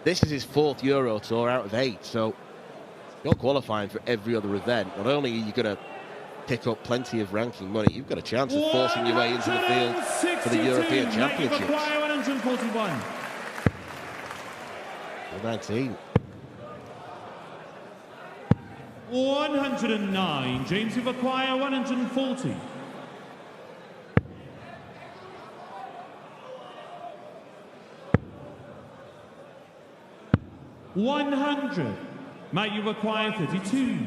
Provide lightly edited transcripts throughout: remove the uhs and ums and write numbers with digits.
This is his 4th Euro Tour out of 8, so you're qualifying for every other event. Not only are you going to pick up plenty of ranking money, you've got a chance of forcing your way into the field for the European Championships. 141. 19. 109. James, you've acquired 140. 100. Matt, you require 32.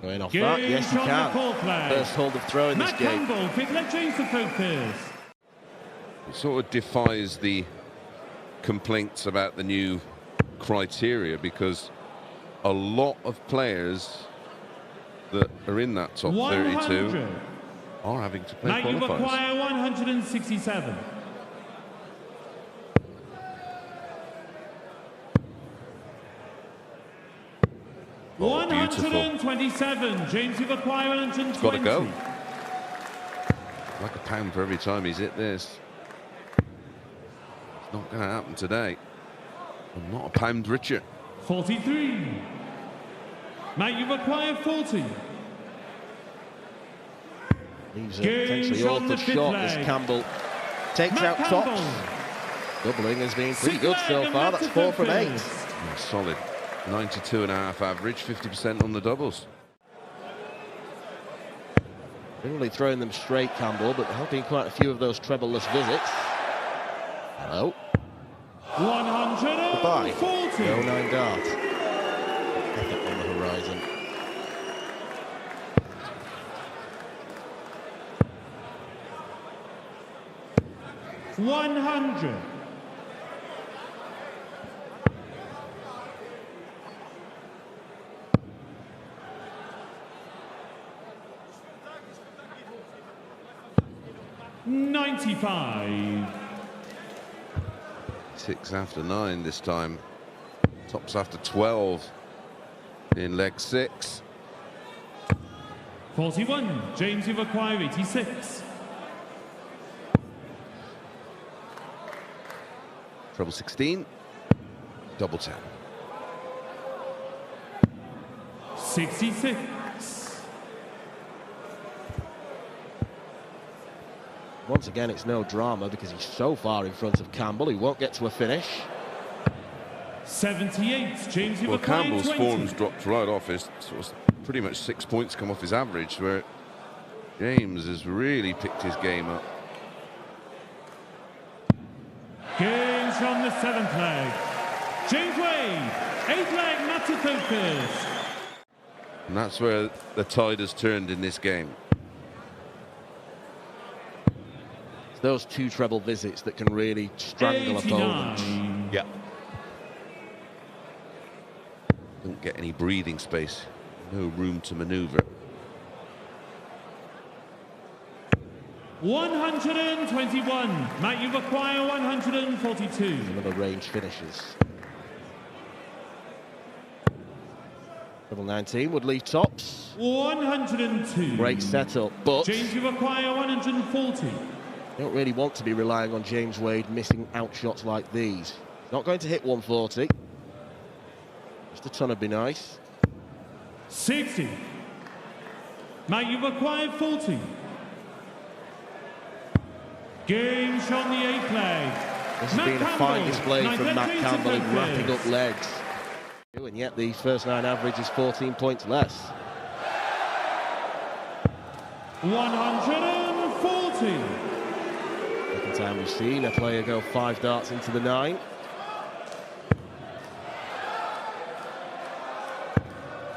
Going off that, yes you can. First hold of throw in this game. Campbell, let James the throw first. It sort of defies the complaints about the new criteria, because a lot of players that are in that top 32 are having to play Matt, you qualifiers. require 167. Oh, 127. James, you've acquired 120. It's got to go. Like a pound for every time he's hit this. It's not going to happen today. I'm not a pound richer. 43. Matt, you've acquired 40. Leaves a potentially awkward shot as Campbell takes out tops. Doubling has been pretty good so far. That's 4 from 8. Yeah, solid. 92.5 average, 50% on the doubles. Really throwing them straight, Campbell, but there have been quite a few of those treble-less visits. Hello. 140. No 9 dart. Effort on the horizon. $100. 95. 6 after 9 this time. Tops after 12 in leg 6. 41. James, you've acquired 86. Treble 16. Double 10. 66. Once again, it's no drama because he's so far in front of Campbell. He won't get to a finish. 78. James, you've well, acquired Campbell's 20. form's dropped right off. His sort of pretty much 6 points come off his average, where James has really picked his game up. Games from the 7th leg. James Wade, 8th leg, not to focus. And that's where the tide has turned in this game. It's those 2 treble visits that can really strangle opponents. Yeah. Don't get any breathing space. No room to maneuver. 121. Matt, you've acquired 142. Another range finishes. Double 19 would leave tops. 102. Great setup, but James, you've acquired 140. You don't really want to be relying on James Wade missing out shots like these. Not going to hit 140. Just a ton would be nice. 60. Matt, you've acquired 40. Games on the 8th leg. This has been a fine display from Matt Campbell in wrapping up legs. And yet the first 9 average is 14 points less. 140. Second time we've seen a player go 5 darts into the 9.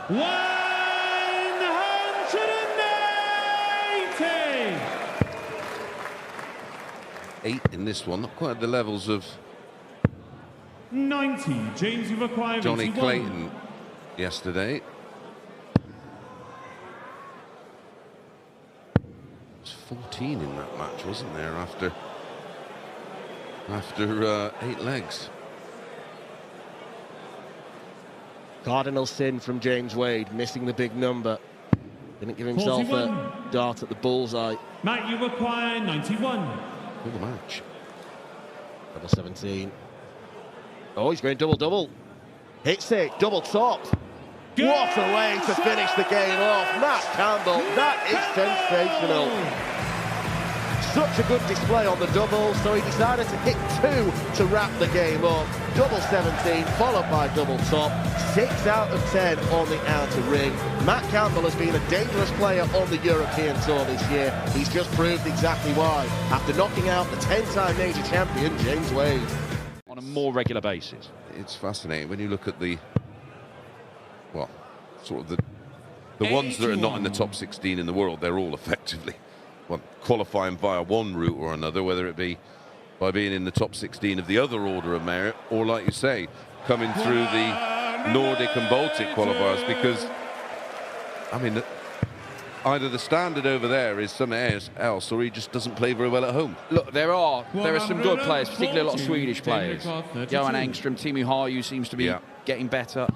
180. 8 in this one, not quite at the levels of 90. James, you've acquired Johnny 81. Clayton yesterday. It was 14 in that match, wasn't there, after 8 legs. Cardinal sin from James Wade, missing the big number. Didn't give himself 41. a dart at the bullseye. Matt, you've acquired 91. For the match. Double 17. Oh, he's going double-double. Hits it, double top. What a way to finish the game off. Matt Campbell, that is sensational. Such a good display on the double, so he decided to hit 2 to wrap the game up. Double 17, followed by double top. 6 out of 10 on the outer ring. Matt Campbell has been a dangerous player on the European Tour this year. He's just proved exactly why, after knocking out the 10-time major champion, James Wade. On a more regular basis. It's fascinating when you look at the, well, sort of the ones that are not in the top 16 in the world. They're all effectively qualifying via one route or another, whether it be by being in the top 16 of the other order of merit, or, like you say, coming through the Nordic and Baltic qualifiers. Because, I mean, either the standard over there is something else, or he just doesn't play very well at home. Look, there are some good players, particularly a lot of Swedish players. Johan Engström, Teemu Harju seems to be getting better.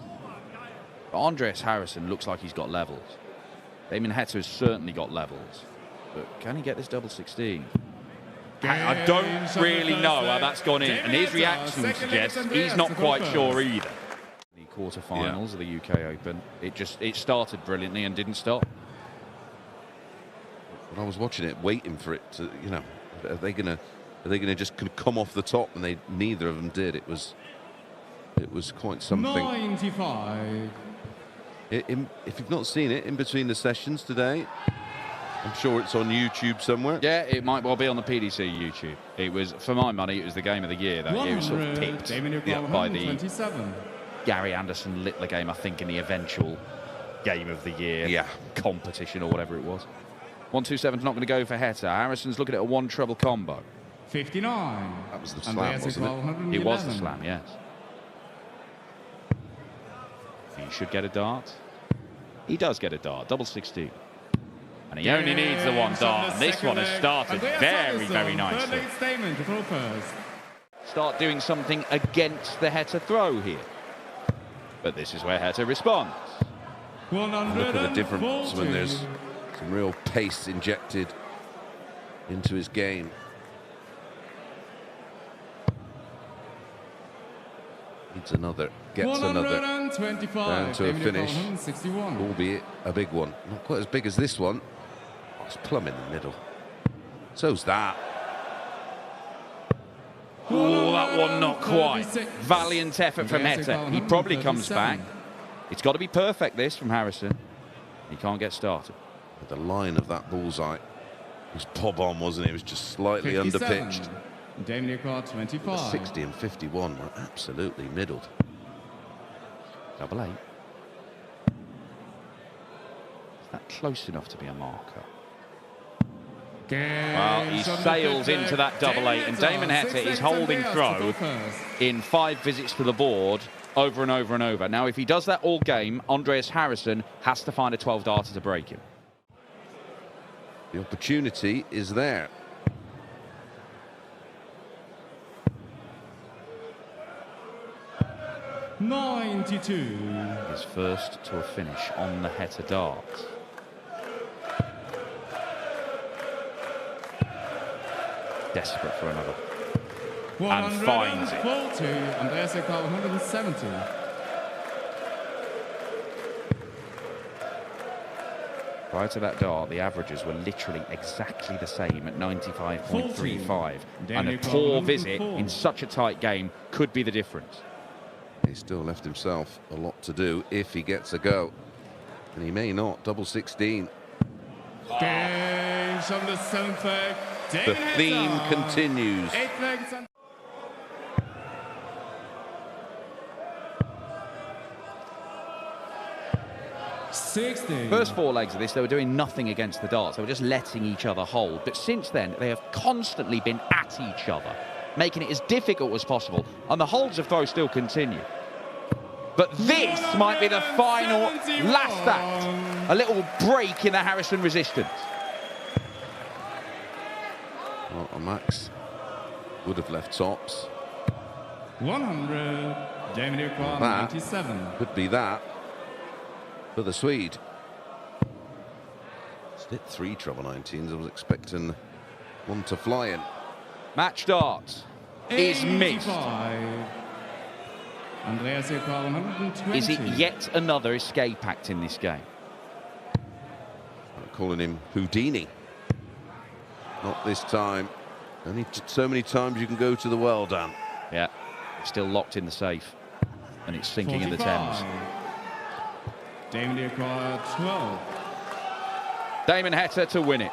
But Andreas Harrison looks like he's got levels. Damon Heta has certainly got levels. But can he get this double 16? I don't really know how that's gone in, and his reaction suggests he's not quite sure either. The quarterfinals of the UK Open, it started brilliantly and didn't stop. When I was watching it, waiting for it to, you know, are they gonna just come off the top? And neither of them did. It was quite something. 95. If you've not seen it in between the sessions today, I'm sure it's on YouTube somewhere. Yeah, it might well be on the PDC YouTube. It was, for my money, it was the game of the year. That it was sort of picked by the Gary Anderson Littler game, I think, in the eventual game of the year competition or whatever it was. 127's not going to go for Heta. Harrison's looking at a one treble combo. 59. That was the slam, wasn't it? It was the slam, yes. He should get a dart. He does get a dart. Double 16. And he only needs the one dart. And this one has started very, very nicely. Start doing something against the Heta throw here. But this is where Heta responds. Look at the difference when there's some real pace injected into his game. Needs another, gets another, down to a finish, albeit a big one. Not quite as big as this one. Oh, it's plumb in the middle. So's that. Oh, that one not quite. Valiant effort from Heta. He probably comes back. It's got to be perfect, this, from Harrison. He can't get started. The line of that bullseye was bob on, wasn't it? It was just slightly underpitched. 60 and 51 were absolutely middled. Double 8. Is that close enough to be a marker? Well, he sails into that double 8, and Damon Heta is holding throw in 5 visits to the board over and over and over. Now, if he does that all game, Andreas Harrison has to find a 12-darter to break him. The opportunity is there. His first to a finish on the Heta dart. Desperate for another. And finds it. Andreas 170. Prior to that dart, the averages were literally exactly the same at 95.35. And a poor visit in such a tight game could be the difference. He's still left himself a lot to do if he gets a go. And he may not. Double 16. The theme continues. First 4 legs of this, they were doing nothing against the darts. They were just letting each other hold. But since then, they have constantly been at each other, making it as difficult as possible. And the holds of throw still continue. But this might be the final last act. A little break in the Harrison resistance. Well, Max would have left tops. 100. Jamie 97. Could be that for the Swede. Hit 3 treble 19s. I was expecting one to fly in. Match darts. is missed. Is it yet another escape act in this game? I'm calling him Houdini. Not this time. Only so many times you can go to the well, Dan. Yeah, it's still locked in the safe, and it's sinking 45. In the Thames. Damon acquired 12. Damon Heta to win it.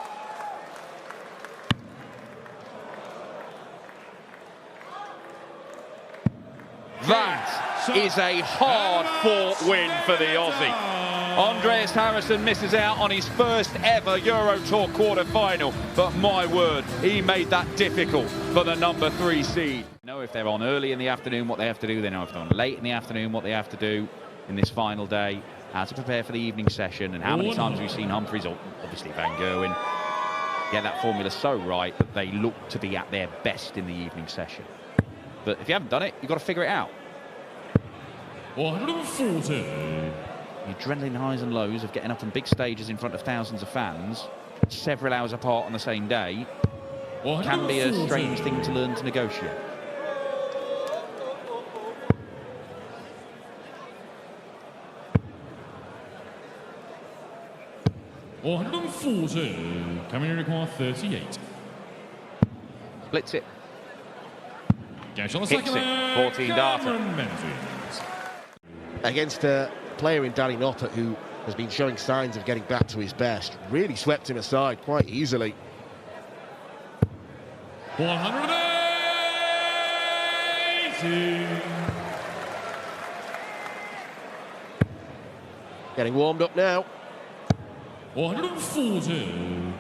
That is a hard-fought win for the Aussie. Andreas Harrison misses out on his first ever Euro Tour quarter-final, but my word, he made that difficult for the number 3 seed. They know if they're on early in the afternoon what they have to do, they know if they're on late in the afternoon what they have to do in this final day, how to prepare for the evening session, and how many times we've seen Humphries, or obviously Van Gerwen, get that formula so right that they look to be at their best in the evening session. But if you haven't done it, you've got to figure it out. 140. The adrenaline highs and lows of getting up on big stages in front of thousands of fans, several hours apart on the same day, can be a strange thing to learn to negotiate. $140. Coming in require 38. Splits it. Hits it. 14 data. Against a player in Danny Noppert who has been showing signs of getting back to his best. Really swept him aside quite easily. 180. Getting warmed up now. 140.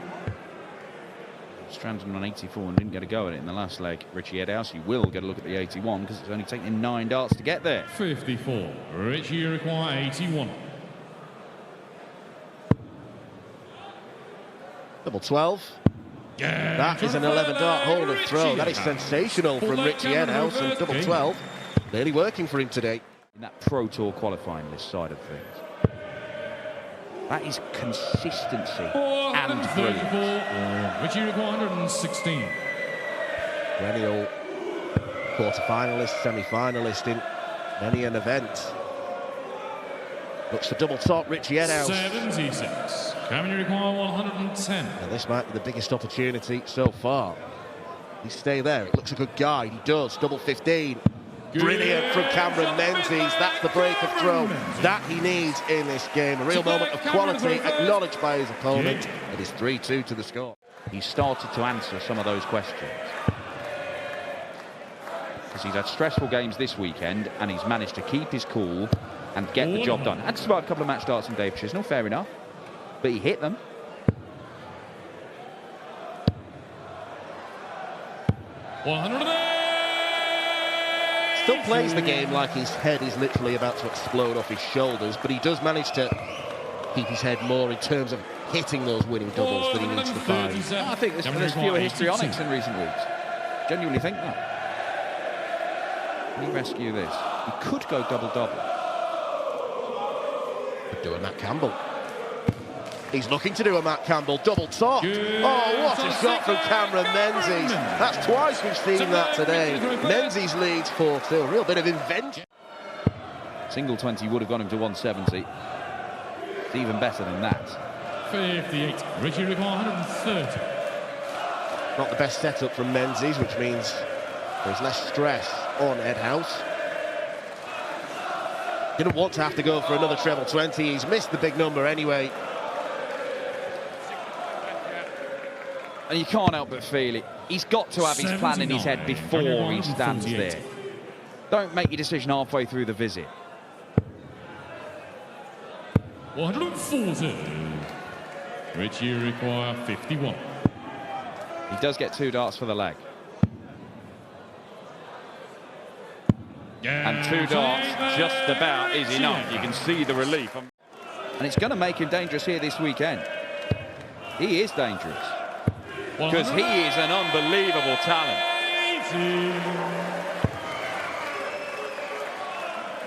Stranded on 84 and didn't get a go at it in the last leg. Richie Edhouse, he will get a look at the 81 because it's only taken him 9 darts to get there. 54. Richie require 81. Double 12. Yeah, that is an 11-dart hold of throw. That is sensational from Richie Edhouse, and double 12 really working for him today. In that Pro Tour qualifying list side of things. That is consistency and brilliance. Richie require 116. Perennial quarter-finalist, semi-finalist in many an event. Looks for double top, Richie Edhouse. 76. Coming in require 110. And this might be the biggest opportunity so far. He stay there. It looks a good guide. He does. Double 15. Brilliant from Cameron Menzies. That's the break of throw that he needs in this game. A real moment of quality acknowledged by his opponent. It is 3-2 to the score. He started to answer some of those questions. Because he's had stressful games this weekend and he's managed to keep his cool and get the job done. Had to survive a couple of match darts in Dave Chisnell, fair enough. But he hit them. Still plays the game like his head is literally about to explode off his shoulders, but he does manage to keep his head more in terms of hitting those winning doubles that he needs to find. I think there's fewer histrionics in recent weeks. Genuinely think that. Can he rescue this? He could go double-double. Could do a Matt Campbell. He's looking to do a Matt Campbell double top. Oh, what a shot from Cameron Menzies. That's twice we've seen that today. Menzies leads 4-2. A real bit of invention. Single 20 would have got him to 170. It's even better than that. 58. Richie require 130. Not the best setup from Menzies, which means there's less stress on Edhouse. Didn't want to have to go for another treble 20. He's missed the big number anyway. And you can't help but feel it. He's got to have his plan in his head before he stands there. Don't make your decision halfway through the visit. 140. Richie require 51. He does get 2 darts for the leg. And 2 darts just about is enough. You can see the relief. And it's going to make him dangerous here this weekend. He is dangerous. Because he is an unbelievable talent.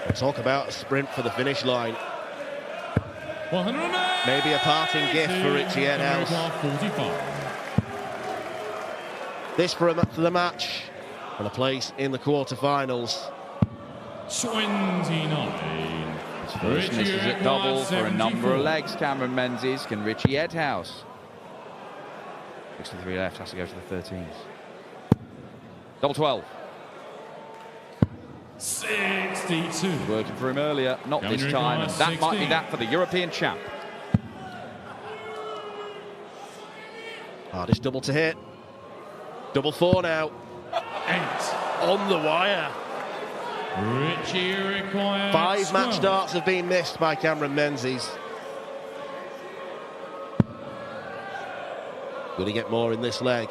We'll talk about a sprint for the finish line. Maybe a parting gift for Richie Edhouse. This for the match and a place in the quarter-finals. 29. First misses at double for a number of legs. Cameron Menzies. Can Richie Edhouse? 63 left, has to go to the 13s. Double 12. 62. Working for him earlier, not this time, and that might be that for the European champ. Hardest double to hit. Double 4 now. 8. On the wire. Richie requires 5 match 12. starts have been missed by Cameron Menzies. Will he get more in this leg?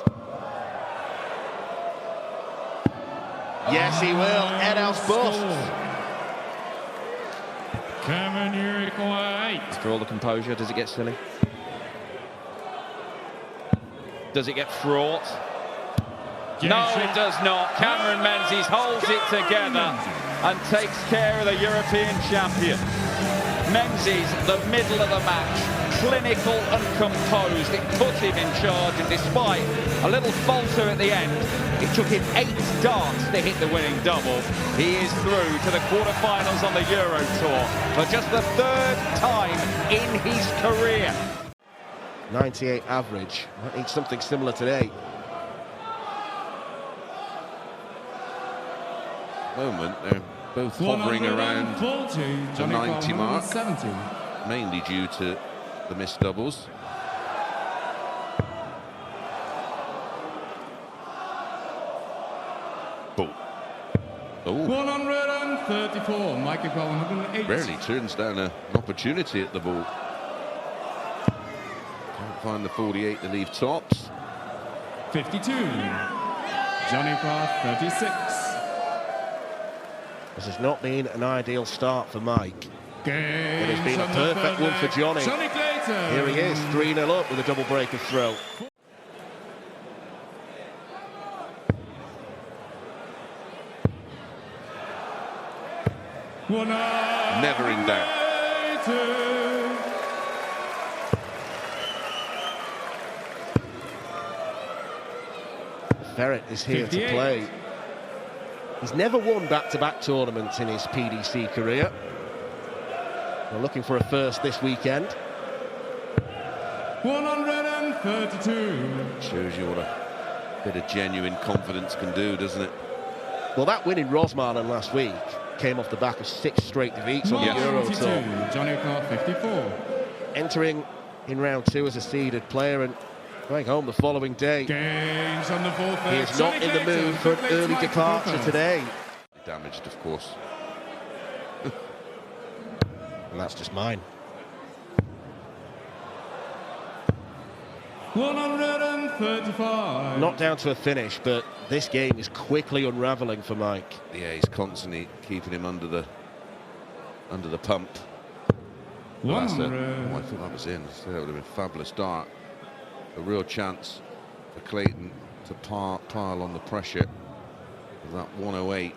Yes, he will. Edhouse busts. Cameron, you require 8. After all the composure, does it get silly? Does it get fraught? No, it does not. Cameron Menzies holds it together and takes care of the European champion. Menzies, the middle of the match, clinical and composed. It put him in charge, and despite a little falter at the end, it took him 8 darts to hit the winning double. He is through to the quarter-finals on the Euro Tour for just the 3rd time in his career. 98 average. Might need something similar today. Moment, they're both hovering around the 90 mark, 70. mainly due to the missed doubles. Oh. 134. Michael 108. Rarely turns down an opportunity at the ball. Can't find the 48 to leave tops. 52. Johnny Parr 36. This has not been an ideal start for Mike. It has been a perfect one for Johnny. Clayton. Here he is, 3-0 up with a double break of throw. Never in doubt. Ferret is here 58. to play. He's never won back-to-back tournaments in his PDC career. We're looking for a first this weekend. 132. Shows you what a bit of genuine confidence can do, doesn't it? Well, that win in Rosmalen last week came off the back of 6 straight defeats on the Euro 92. Tour. Johnny Parr 54. Entering in round 2 as a seeded player and going home the following day. Games on the 4th. He is not in the mood for an early departure today. Damaged, of course. And that's just mine. 135. Not down to a finish, but this game is quickly unravelling for Mike. Yeah, he's constantly keeping him under the pump. Well, that's it. Oh, I thought that was in. So that would have been a fabulous dart. A real chance for Clayton to pile on the pressure with that 108.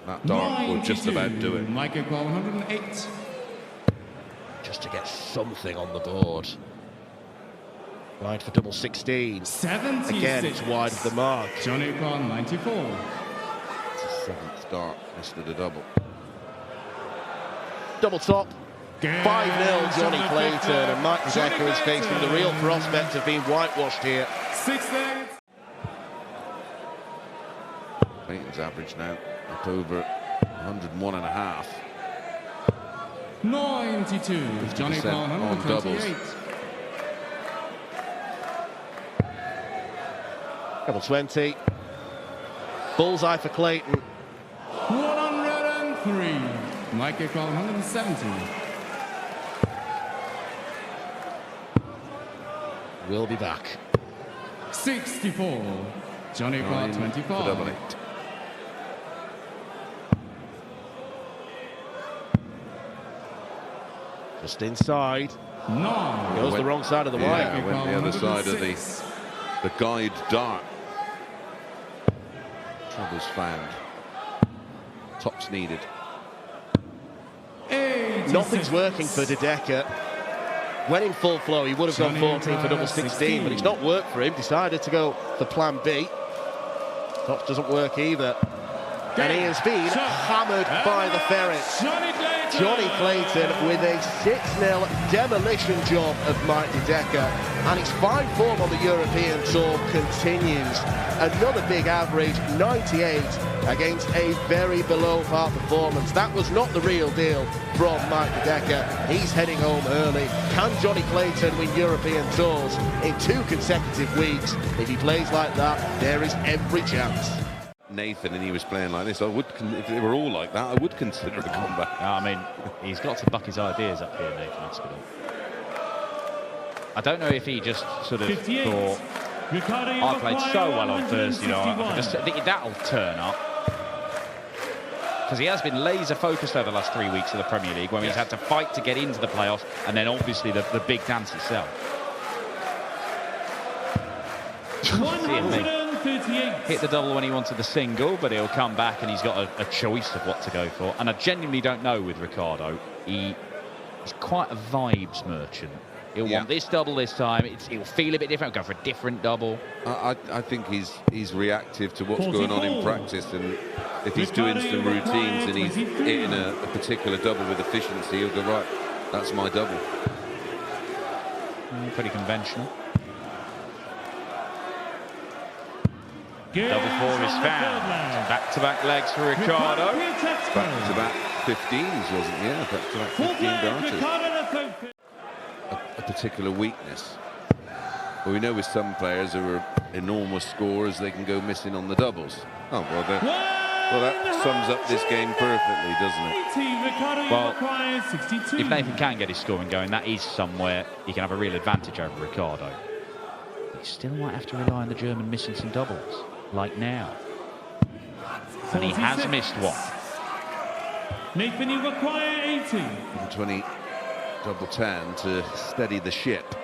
That dart will just about do it. Michael 108. Just to get something on the board. Wide for double 16. 76. Again, it's wide of the mark. Johnny Parr 94. It's a 7th dart, missed at a double. Double top. 5-0 Johnny Clayton, and Mike Zeka is facing the real prospect of being whitewashed here. 6 legs. Clayton's average now up over 101.5. 92. Johnny Parr on doubles. 128. Double 20. Bullseye for Clayton. 103. Michael 170. We'll be back. 64. Johnny Parr 9 for 25. double 8. Just inside. 9. Goes the wrong side of the Yeah, wire. went the other side of the guide dart. Troubles found. Tops needed. 86. Nothing's working for De Decker. When in full flow, he would have gone 14 for double 16, but it's not worked for him. Decided to go for plan B. Touch doesn't work either. And he has been hammered by the ferret. Johnny Clayton with a 6-0 demolition job of Mike Dedeker. And his fine form on the European Tour continues. Another big average, 98, against a very below-par performance. That was not the real deal from Mike Dedeker. He's heading home early. Can Johnny Clayton win European Tours in 2 consecutive weeks? If he plays like that, there is every chance. Nathan and he was playing like this, if they were all like that, I would consider a comeback. No, I mean, he's got to buck his ideas up here, Nathan Aspinall. I don't know if he just sort of thought, I played so well on Thursday night, that'll turn up. Because he has been laser focused over the last 3 weeks of the Premier League, when he's had to fight to get into the playoffs, and then obviously the big dance itself. 138. Hit the double when he wanted the single, but he'll come back and he's got a choice of what to go for. And I genuinely don't know with Ricardo. He's quite a vibes merchant. He'll want this double this time. He'll feel a bit different. Go for a different double. I think he's reactive to what's going on in practice, and if he's doing some routines and he's hitting a particular double with efficiency, he'll go, right, that's my double. Pretty conventional. Double 4 is found. Back-to-back legs for Ricardo. Back-to-back 15s, wasn't it? Yeah, back-to-back 15 darters. A particular weakness. Well, we know with some players who are enormous scorers, they can go missing on the doubles. Oh, well, that sums up this game perfectly, doesn't it? Well, if Nathan can get his scoring going, that is somewhere he can have a real advantage over Ricardo. He still might have to rely on the German missing some doubles, like now. And he has missed one. Nathan, you require 80. 20 double 10 to steady the ship.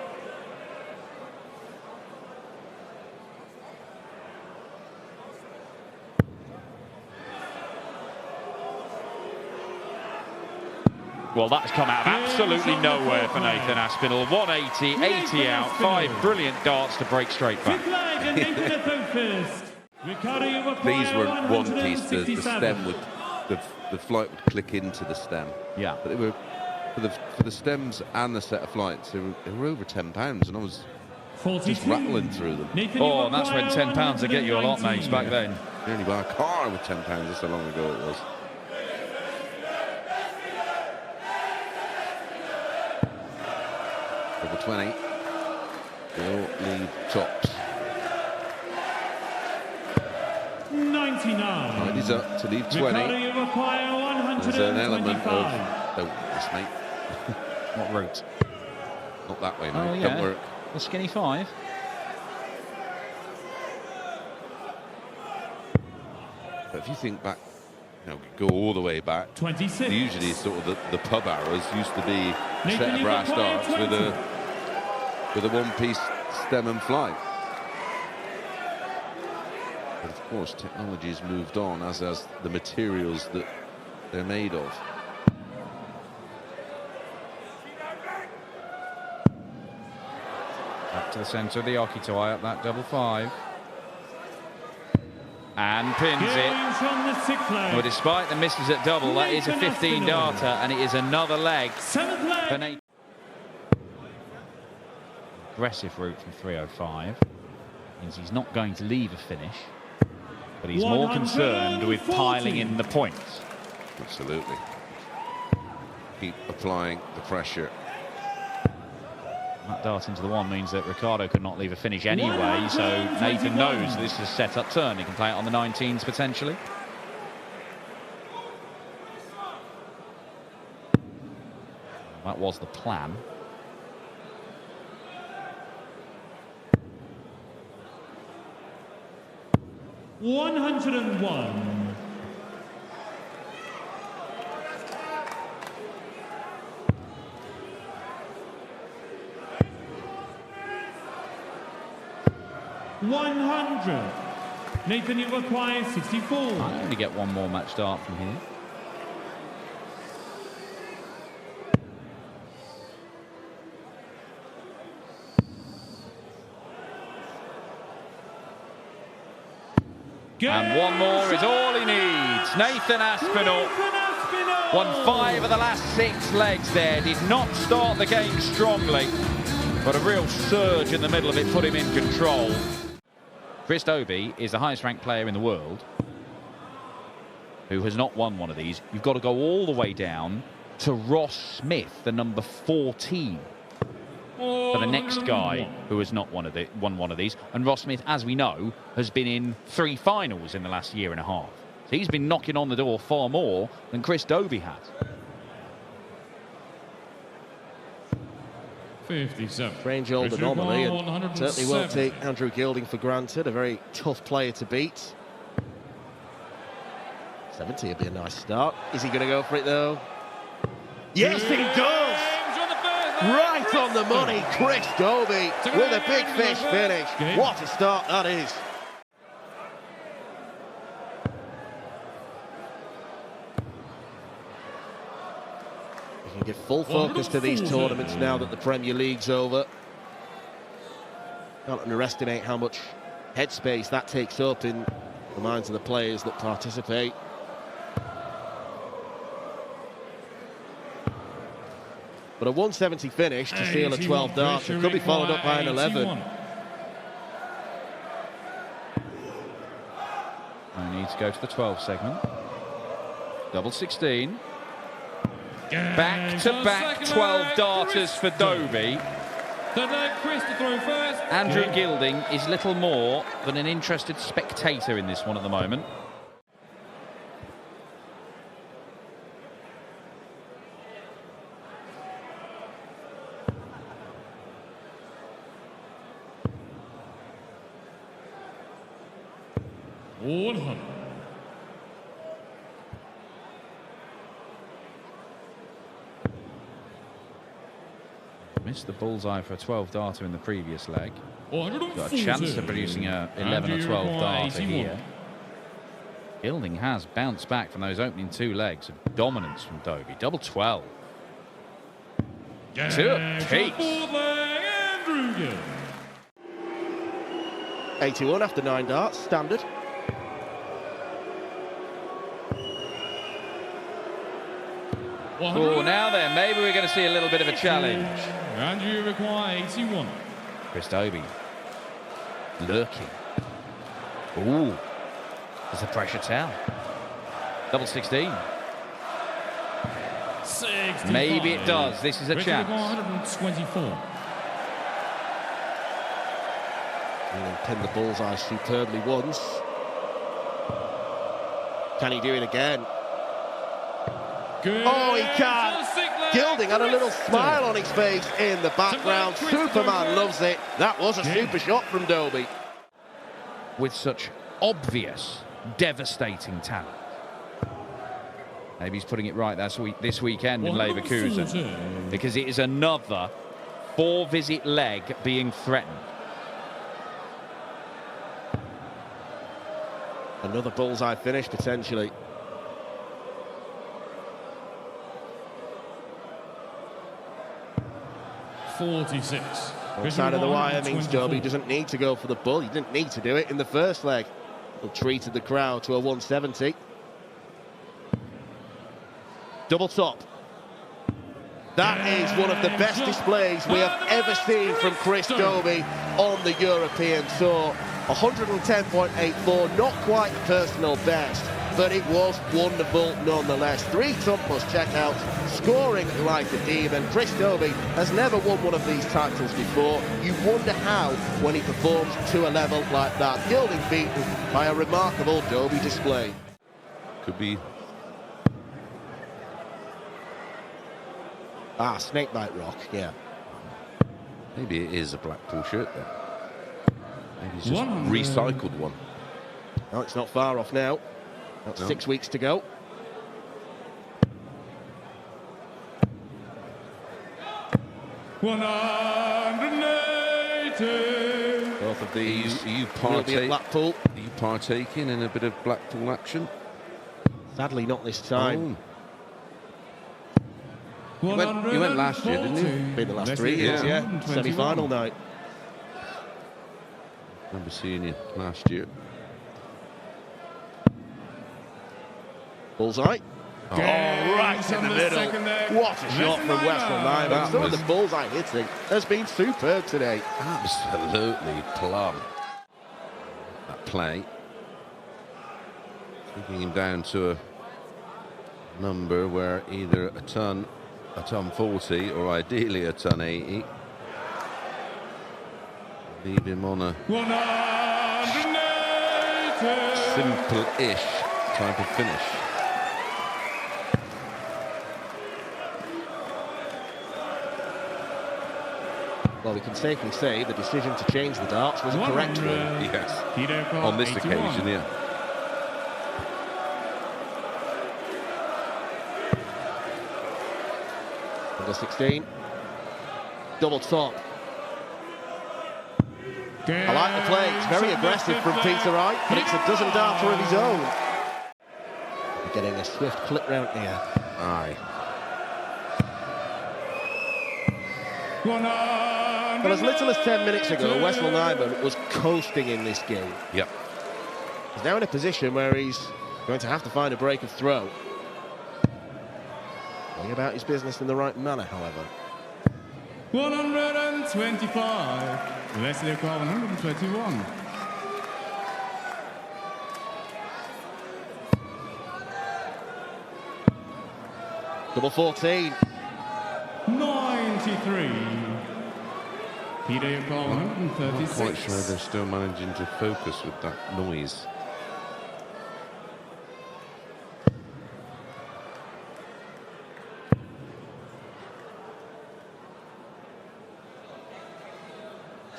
Well, that's come out of absolutely nowhere for Nathan Aspinall. 180, 80 out, 5 brilliant darts to break straight back. These were one piece. The stem would, the flight would click into the stem. Yeah, but they were for the stems and the set of flights. They were over £10, and I was just rattling through them. Oh, and that's when £10 would get you a lot, mates, back then. You only buy a car with £10. That's how long ago it was. Double 20. They'll lead tops. 99. He's up to leave 20. There's an element of don't miss, mate. What route? Not that way, mate. Oh, yeah. Don't work. The skinny 5. But if you think back, go all the way back. 26. Usually, sort of the pub arrows used to be a set of brass darts with a one-piece stem and flight. But of course, technology has moved on, as has the materials that they're made of. Up to the centre of the Okitoi up that double 5. And pins it. Well, despite the misses at double, that is a 15 darter, and it is another leg. Aggressive route from 305. Means he's not going to leave a finish, but he's more concerned with piling in the points. Absolutely. Keep applying the pressure. That dart into the 1 means that Ricardo could not leave a finish anyway, so Nathan knows this is a set-up turn. He can play it on the 19s potentially. That was the plan. $101. $100. Nathan, you require 64. I'm going to get one more match dart from here. And one more is all he needs. Nathan Aspinall won 5 of the last 6 legs there. Did not start the game strongly, but a real surge in the middle of it put him in control. Chris Doby is the highest ranked player in the world who has not won one of these. You've got to go all the way down to Ross Smith, the number 14. For the next guy who has not won one of these. And Ross Smith, as we know, has been in 3 finals in the last year and a half. So he's been knocking on the door far more than Chris Doby has. 57. Strange old anomaly, and certainly won't take Andrew Gilding for granted. A very tough player to beat. 70 would be a nice start. Is he going to go for it, though? Yes, he does! Right on the money, Chris Doby with a big fish finish. What a start that is. You can give full focus to these tournaments now that the Premier League's over. Can't underestimate how much headspace that takes up in the minds of the players that participate. But a 170 finish to seal a 12 darter could be followed up by an 11. I need to go to the 12 segment. Double 16. Back-to-back 12 darters for Doby. Andrew Gilding is little more than an interested spectator in this one at the moment. Missed the bullseye for a 12 darter in the previous leg. Got a chance of producing a 11 or 12 darter here. Gilding has bounced back from those opening 2 legs of dominance from Doby. Double 12. 2 apiece. 81 after 9 darts, standard. Oh, now then, maybe we're going to see a little bit of a challenge. And you require 81. Chris Doby lurking. Ooh, does the pressure tell? Double 16. 65. Maybe it does. This is a chance. 124. And then pinned the bullseye superbly once. Can he do it again? Good. Oh, he can! Gilding had a little smile on his face in the background. Superman loves it. That was a super shot from Doby. With such obvious, devastating talent. Maybe he's putting it right this weekend in Leverkusen, because it is another 4-visit leg being threatened. Another bullseye finish potentially. .46. Outside of the wire means Doby doesn't need to go for the bull. He didn't need to do it in the first leg. He treated the crowd to a 170. Double top. That is one of the best displays we have ever seen from Chris Doby on the European Tour. 110.84, not quite personal best, but it was wonderful nonetheless. 3 ton plus checkouts, scoring like a demon. Chris Doby has never won one of these titles before. You wonder how when he performs to a level like that. Gilding beaten by a remarkable Doby display. Could be. Snakebite rock, yeah. Maybe it is a Blackpool shirt then. Maybe it's just recycled one. No, it's not far off now. That's 6 weeks to go. Both of these. Are you partaking in a bit of Blackpool action? Sadly, not this time. Oh. You went last year, didn't you? Been the last 3 years, yeah. Semi-final night. I remember seeing you last year. Bullseye. Oh, right in the middle. What a shot from Wessel Nyman. Some of the bullseye hitting has been superb today. Absolutely plumb. That play. Taking him down to a number where either a ton 40 or ideally a ton 80. Leave him on a simple-ish type of finish. Well, we can safely say the decision to change the darts was a correct one. Yes, on this occasion, yeah. Number 16. Double top. I like the play. It's very aggressive from Peter Wright, but it's a dozen darter of his own. We're getting a swift clip round here. Aye. Well, as little as 10 minutes ago, Wessel Nyman was coasting in this game. Yep. He's now in a position where he's going to have to find a break of throw. Going about his business in the right manner, however. 125. Leslie O'Connor, 121. Double 14. 93. Peter O'Connor, 136. I'm not quite sure they're still managing to focus with that noise.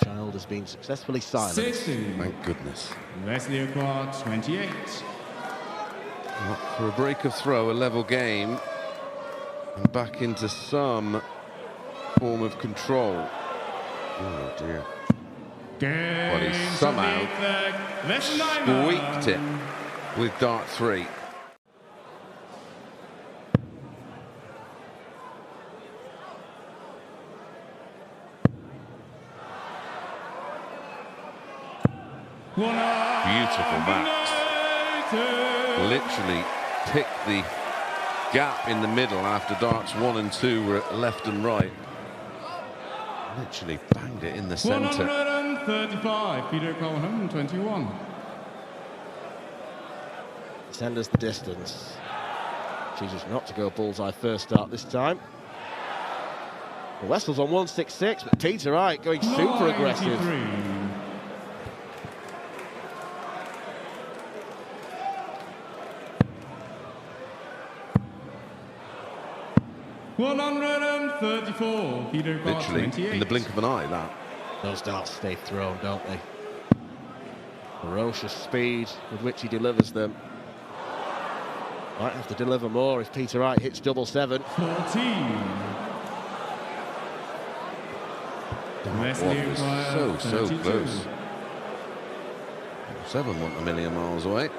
Child has been successfully silenced. 60. Thank goodness. Leslie O'Connor, 28. For a break of throw, a level game, and back into some form of control. Oh dear. Well, he somehow squeaked it with dart 3. Beautiful backs. Literally picked the gap in the middle after darts 1 and 2 were left and right. Literally banged it in the centre. 135. Peter O'Connor, 121. Send us the distance. Chooses not to go bullseye first start this time. Well, Wessel's on 166, but Peter Wright going super aggressive. 134. Peter Literally 28. in the blink of an eye, that. Those darts stay thrown, don't they? Ferocious speed with which he delivers them. Might have to deliver more if Peter Wright hits double 7. 14. Was so close. 7 wasn't a million miles away.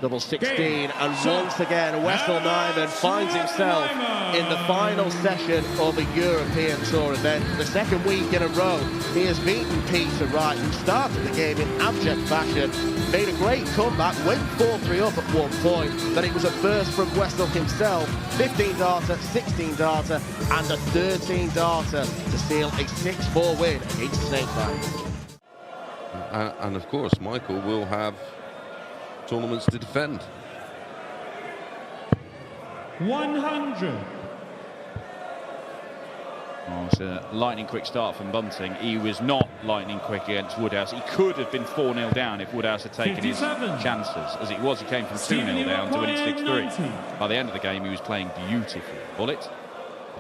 Double 16, and once again Wessel Nyman finds himself in the final session of a European Tour event. For the second week in a row, he has beaten Peter Wright, who started the game in abject fashion, made a great comeback, went 4-3 up at one point, then it was a burst from Wessel himself, 15 darter, 16 darter, and a 13 darter to seal a 6-4 win against Snakeback. And of course, Michael will have tournaments to defend. 100. Oh, it's a lightning quick start from Bunting. He was not lightning quick against Woodhouse. He could have been 4-0 down if Woodhouse had taken 57. his chances. As it was, he came from 2-0 down to winning 6-3. By the end of the game, he was playing beautifully. Bullet.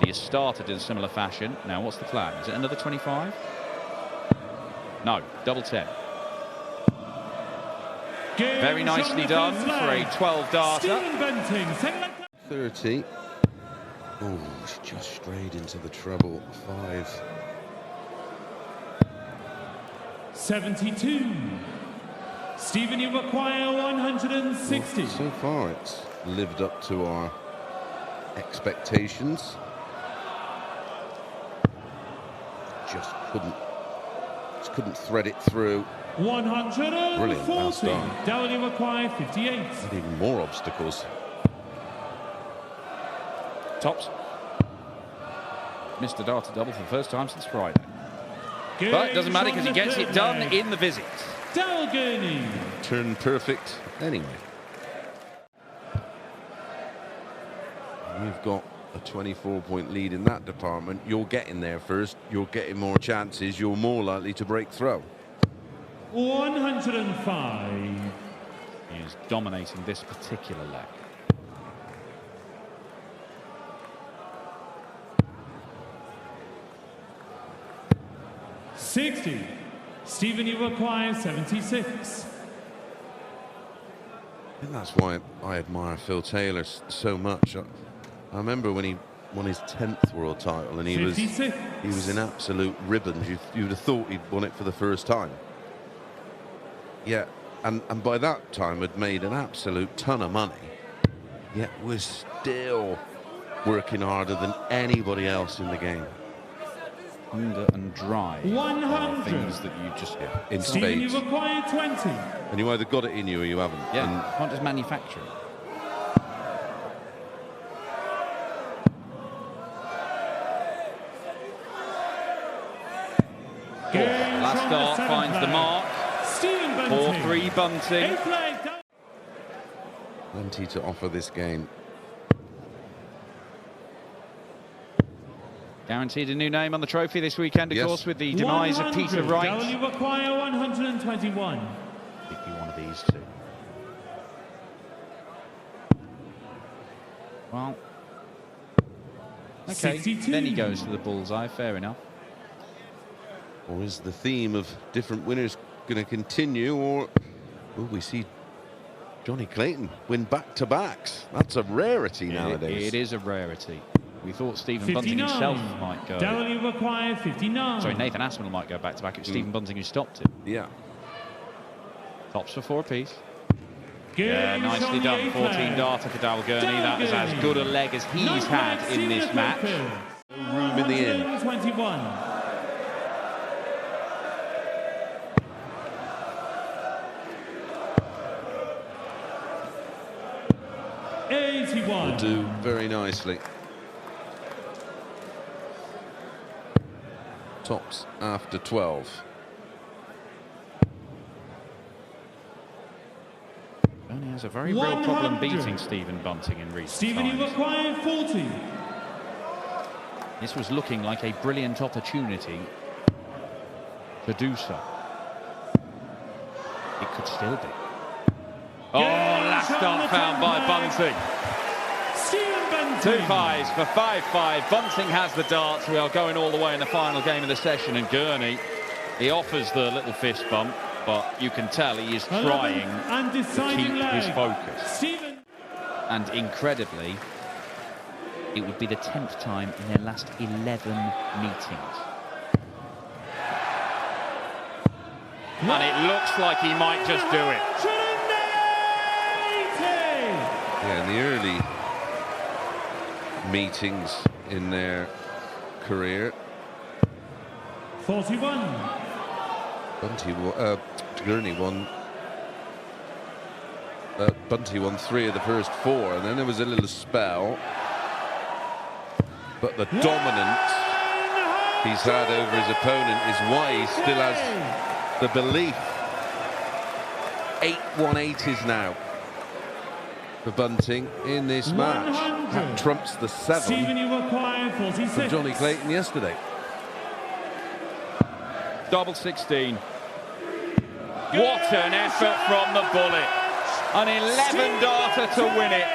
He has started in a similar fashion. Now, what's the plan? Is it another 25? No, double 10. Very nicely done for a 12 darter. 30. Oh, it's just strayed into the treble. 5. 72. Stephen, you require 160. Well, so far, it's lived up to our expectations. Just couldn't thread it through. 140. Dowdy required 58. And even more obstacles. Tops. Missed the dart double for the first time since Friday. But it doesn't matter because he gets it done in the visit. Gurney. Turn perfect anyway. You've got a 24-point lead in that department. You're getting there first. You're getting more chances. You're more likely to break throw. 105. He is dominating this particular leg. $60. Stephen, you require 76. And that's why I admire Phil Taylor so much. I remember when he won his 10th world title and he was in absolute ribbons. You'd have thought he'd won it for the first time. Yeah, and by that time had made an absolute ton of money. Yet was still working harder than anybody else in the game. Hunger and drive. 100. Things that you just in Stephen, spades. you require 20. And you either got it in you or you haven't. Yeah, And can't just manufacture it. Last dart finds the mark. 4-3 Bunting. plenty to offer this game. Guaranteed a new name on the trophy this weekend, of course, with the demise of Peter Wright. You require 121. Pick one of these two. Well, okay, 62. Then he goes to the bullseye, fair enough. Or is the theme of different winners going to continue, or will we see Johnny Clayton win back-to-backs? That's a rarity nowadays. It is a rarity. We thought Stephen Bunting himself might go. Dowdy required 59. Sorry, Nathan Aspinall might go back-to-back. It was Stephen Bunting who stopped it. Yeah. Tops for 4 apiece. Good. Yeah, nicely done. 14 darter for Gilding. That is as good a leg as he's had in this match. Room in the end. 21. Will do very nicely. Tops after 12. Only has a very real problem beating Stephen Bunting in recent Stephen, you times. require 40. This was looking like a brilliant opportunity to do so. It could still be. Oh, last start found by Bunting. 2 5s for 5-5. Bunting has the darts. We are going all the way in the final game of the session, and Gurney, he offers the little fist bump, but you can tell he is trying to keep his focus. And incredibly, it would be the 10th time in their last 11 meetings. And it looks like he might just do it. Yeah, in the early meetings in their career, 41. Gurney won. Bunty won 3 of the first 4, and then there was a little spell. But the dominance he's had over his opponent is why he still has the belief. 8 180s now for Bunting in this match. That trumps the 7 from Johnny Clayton yesterday. Double 16. What an effort from the bullet. An 11 darter to win it.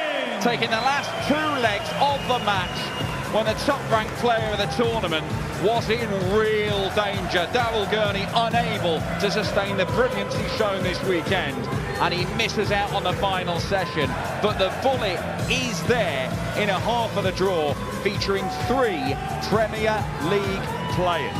Taking the last 2 legs of the match when the top-ranked player of the tournament was in real danger. Gurney unable to sustain the brilliance he's shown this weekend, and he misses out on the final session. But the bullet is there in a half of the draw, featuring 3 Premier League players.